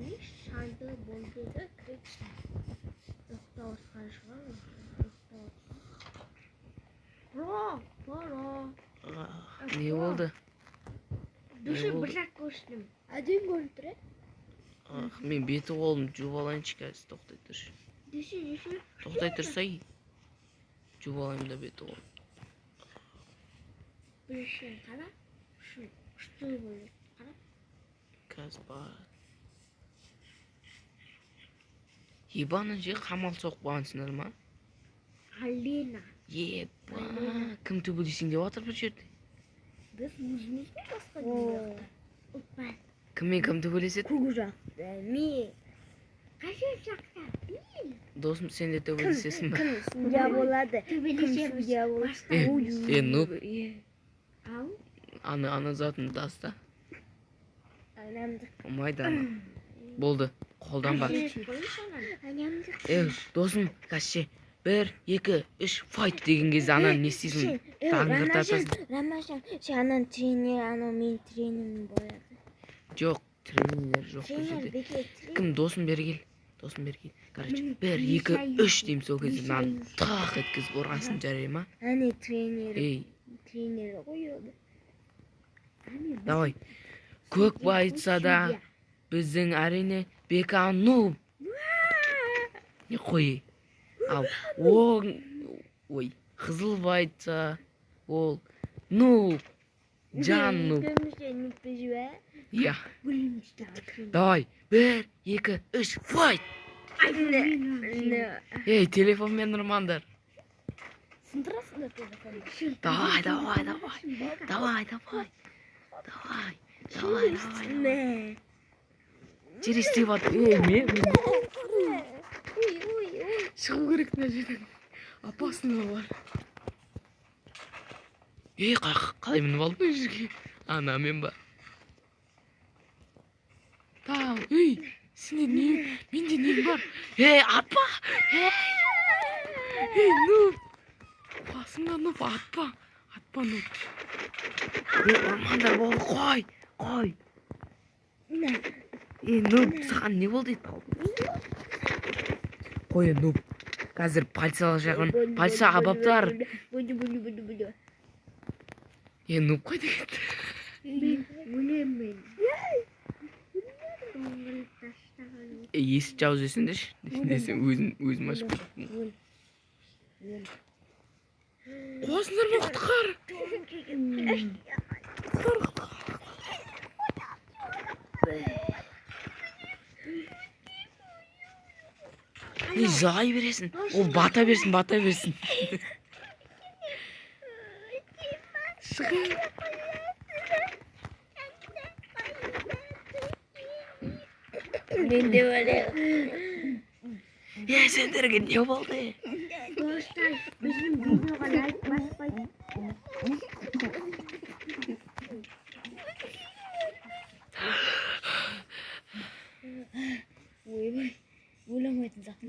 күні шарды болды да кірекші. Ұйықта осқан шығар. Бара. Не болды? Дүші бір жақ көштім. Әдейін көрініп тұр, Мен беті қолым жуып алайыншы қазір, тоқтай тұршы. Дүші. Тоқтай тұрсай. Жуып алайын да беті қолым. Біршен қара. Күшті болды. Қара. Қазір бар. Ебаның же қамал соқпағансыңдар ма? Алина. Еба, кім төбелесең деп жатыр бұл жерде? Біз өзімізбен басқа дүниеқта. Опа. Кіммен кім төбелеседі? Көк жақта. Мен. Қашан жақта? Мен. Досым, сен де төбелесесің ба? Кім судья болады? Кім судья болады? Нұп. Ау? Аны затын таста. Анамды. Майдан. Болды. Қолданба. Анамды. Досым, кәшше. 1, 2, 3, файт деген кезде ананы не істейсің? Даңғыртасың. Рамашан, сен анан тренер, анау мен тренерім болады. Жоқ, тренерлер жоқ бұл жерде. Кім досым бері кел. Короче, 1, 2, 3 деймін сол кезде мынаны тақ еткізіп ұрғасын жарай ма? Әне тренер. Тренері қойады. Давай. Көк байытса да біздің әрине бека нуб. Не қой. Ал, ой, қызыл байытса ол нуб. Жан нуб. Я. Давай. 1, 2, 3, файт! Ей, телефонмен ұрмандар. Сындырасыңдар телефонды. Давай. Через істеп атыр. Мен. Шығу керек мына жерден. Опасный бар. Қалай мініп алдың мына жерге? Ана мен ба. Тау, сенде не? Менде не бар? Атпа! Нұп! Басыңда нұп, атпа! Атпа нұп. Ұрмандар болды, қой! Нұп, саған не болды? Қой, нұп. Қазір полицияға шақырын. Полиция абаптар. Нұп қой деген. Өлемін. Есік жауыз есіңдеші. Десен өзім ашып кеттім. Қуасындар ма құтқар? Жай бересін. Ол бата берсін. Шығай. Мен де бөлі. Сендерге не болды? Достар, біздің видеоға лайк баспайды. Ойламайтын зақым.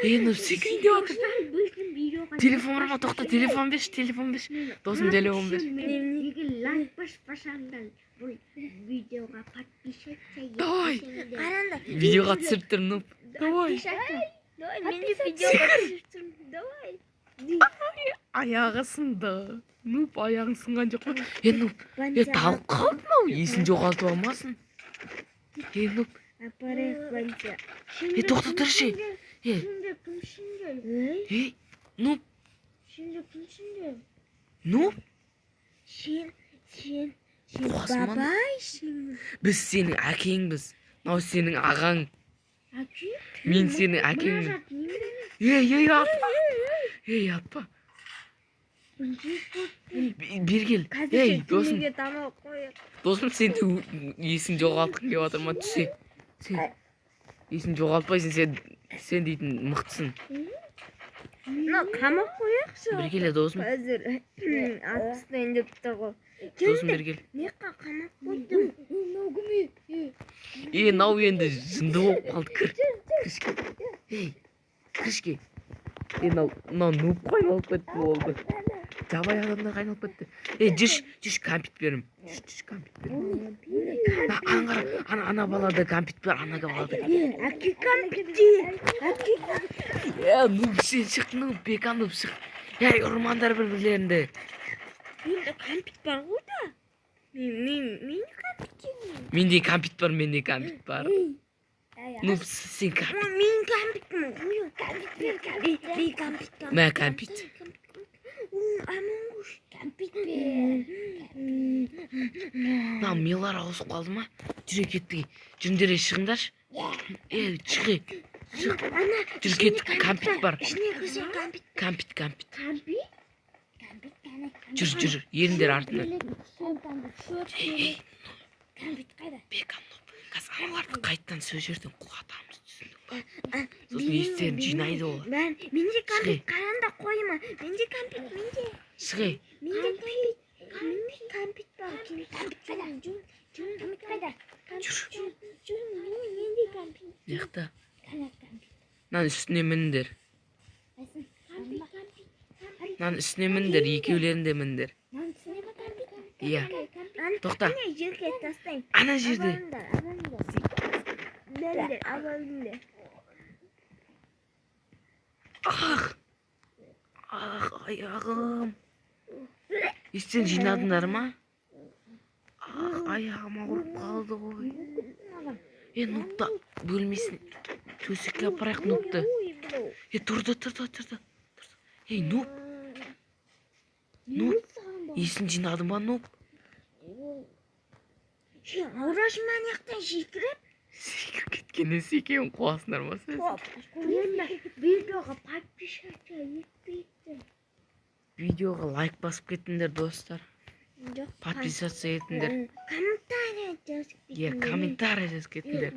Нұп, секін де отыр. Телефон ұрма, тоқта, телефон беш. Досым, телефон беш. Лайк баспасаңдар. Бұл видеоға подписаться. Давай. Видеоға түсіріп тұр, Нұп. Давай. Мен де видеоға түсіріп тұрмын. Давай. Аяғы сынды. Нұп, аяғың сынған жоқ па? Нұп, талып қалды мау. Есін жоғалтып алмасын. Нұп. Апарайық банча. Тоқта тұршы. Şimdi kim şimdi? Нұп. Şimdi kim şimdi? Нұп. Sen Қосман. бабайсың. Біз сенің әкеңбіз. Нау сенің ағаң. Әке? Мен сенің әкеңмін. Атпа. Бер кел. Досым. Досым, сен есің жоғалтқың кеп жатыр ма? Түсе. Есің жоғалтпайсың, сен дейтін мықтысың. Қамақ қояқшы. Бер келе, досым. Қазір атыстайын деп тұр ғой. Досым, бер кел. Меқа қамақ қойдым. Нау енді жынды болып қалды. Кірішке. Нау нұп қойып алып кетті болды. Жабай адамдар айналып кетти. Жүш компит берем. Жүш компит берем. Аңгар ана балада компит бер, анага балада. Аки компит. Нуп сен чыктың, беканып чык. Урмандар бирлеринде. Менде компит бар ғой да. Мен компит. Менде компит бар. Нуп сен компит. Мен компитмін. Компит. Мен компит. Амонгуш компит. Милар ауысып қалды ма? Жүре кеттік. Жүріндер шығыңдаршы. Шығы. Жүр кеттік, компит бар. Компит. Жүр, еріндер артына. Компит қайда? Беканов, қазір аналарды қайттан сол жерден құлатамыз, түсіндің ба? Сосын естерін жинайды олар. Менде компит қаранда қойма. Менде компит. Шығы. Менде компит бар. Компит қайда? Менде компит. Яқта. Нан үстіне міндер. Нан үстіне міндер, екеулерінде міндер. Иә. Тоқта. Ана жерде. Аяғым. Естен жинадыңдар ма? Аяғым ауырып қалды ғой. Нупта бөлмесін төсекке апарайық Нупты. Тұрды. Нуп. Есін жинады ма Нуп? Ораш манияқтан жекіріп? Секір кеткеннен секеуін қуасындар ма сіз? Видеоға подписчика етпейді. Видеоға лайк басып кеттіңдер достар. Подписаться етіңдер. Комментарий жазып кеттіңдер.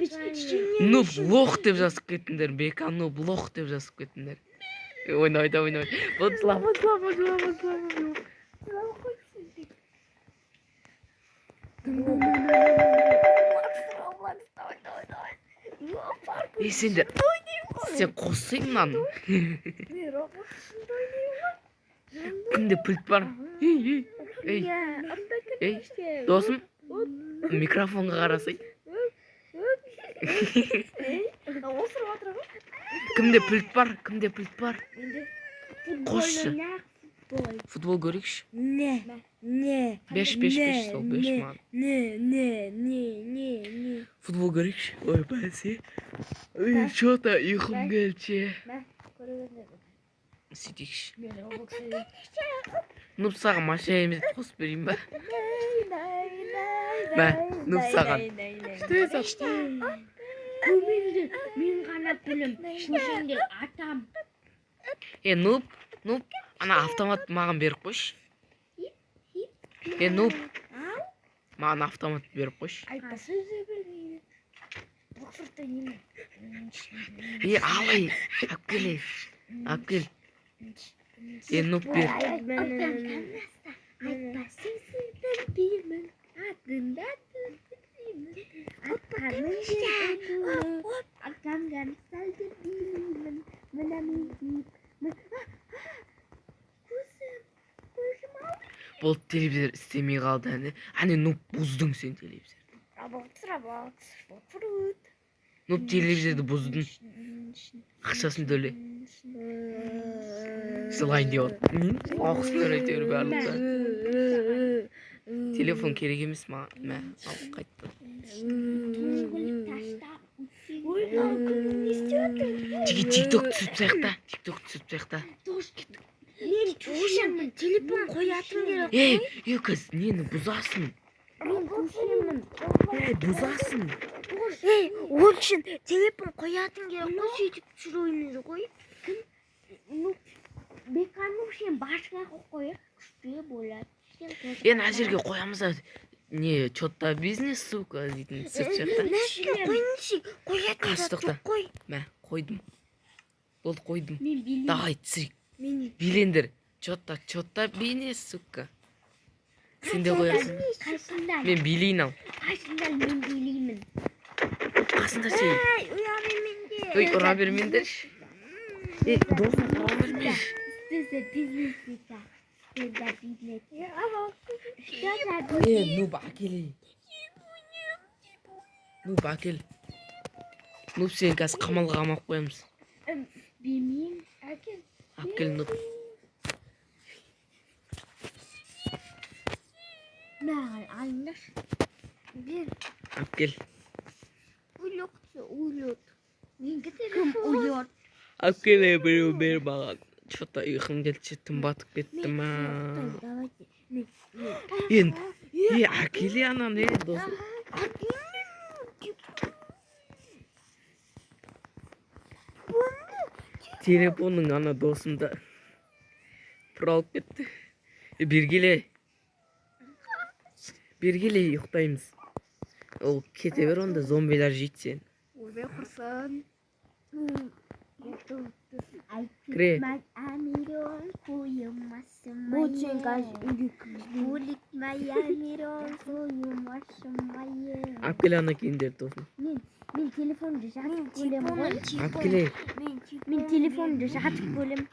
Нуп лох деп жазып кеттіңдер. Бекан нуп лох деп жазып кеттіңдер. Ойнайды. Бұтла. Сен қосыңнан. Кімде пульт бар? Досым, микрофонға қарасай. Кімде пульт бар? Қосшы. Футбол көрейікші. Не. 5 сол 5 ман. Не. Футбол көрейікші. Ой, бәсе. Что-то ұйқым келші. Сөйтейікші. Нұп саған машина емес қосып берейін ба? Нұп саған. Көмеңдер, мен ғана білім. Көшеңдер атам. Нұп, ана автомат маған беріп қойшы. Нұп, маған автомат беріп қойшы. Сөзі білмейді. Бұқсырты неме. Алай, әпкел. Нұп бер. Айтпасын сіздің білмін. Атында білмін. Атқанған сәлді білмін. Мұна мен Бұл телевизор істемей қалды әне. Нұп бұздың сен телевизорды. Нұп телевизорды бұздың. Ақшасын төле. Сылайын деп отыр. Ақысын өйтер барлықта. Телефон керек емес маған. Мә, алып қайттым. Тик-ток түсіп саяқта. Мен көшемін, телефон қоятын керек. Қыз, нені бұзасың? Мен көшемін. Бұзасың. Ол үшін телефон қоятын керек. Сөйтіп жүройыңыз ғой. Беканов сен башқа қойып, күшпе болады. Ана жерге қоямыз да, не, чотта бизнес, сука, дейтін түсіп жақта. Нәрсеге қойыңыз, қоятын жоқ қой. Мә, қойдым. Болды қойдым. Мен билеймін. Дағай түсірек. Билендер. Чотта бизнес, сука. Сен де қоясың. Қасында. Мен билейін ал. Қасында мен билеймін. Қасында сен. Ұра бермендер. Досым ұра бермеш. Істесе бизнес ета. Нуб әкел. Нуб әкел. Нуб сен қазір қамалға қамап қоямыз. Bilmiyorum. Erken. Әкел Нуб. Meğer anlar. Bir Әкел. uyuktu uyut. Ben giderim uyut. Әкел біреу бер маған. Что-то ұйқым келді, тым батып кетті ма. Енді, әкеле ананы, досым. Телефонның ана досымда бұралып кетті. Бергеле. Бергеле, ұйықтаймыз. Ол кете бер, онда зомбилар жейді сен. Oraya kursan. Kre. Очень Әкеле ана кейіндер досым. Мен телефонды жатып бөлем ғой. Әкеле. Мен телефонды жатып бөлем.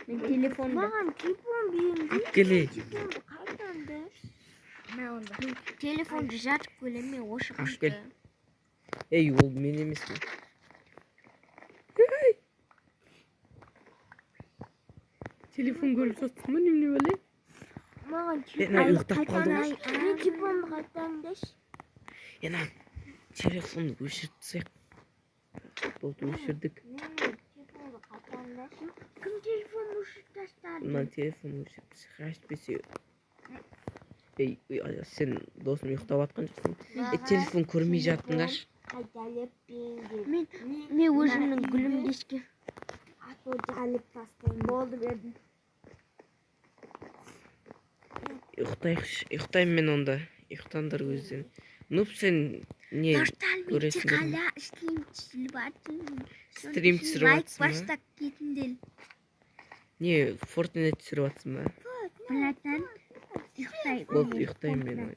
Мен телефонды. Маған телефон беріңдер. Әкеле. Телефонды қайданды? Мен телефонды жатып бөлем, мен ошы Әкел. Ей, ол мен емеспін. Телефон көріп саттың ба, немене бәле? Маған ұйықтап қалдың ба? Мен телефонды қайтаңдаш. Ена, телефонды өшіртсек. Болды, өшірдік. Телефонды қайтаңдаш. Кім телефонды өшіріп тастады? Мына телефон өшіртсек, әшпесе. Ей, сен досым ұйықтап атқан жоқсың. Телефон көрмей жаттыңаш. Қайталып беріңдер. Мен өзімнің гүлімді ішке. Атоды алып тастайын. Болды бердім. Ұйықтаймын мен онда. Ұйықтандар өзден. Нұп сен не көресің? Қала стрим түсіріп атым. Стрим түсіріп атсың ба? Бастап кетіндел. Не, Fortnite түсіріп атсың ба? Платан. Болды, ұйықтаймын мен.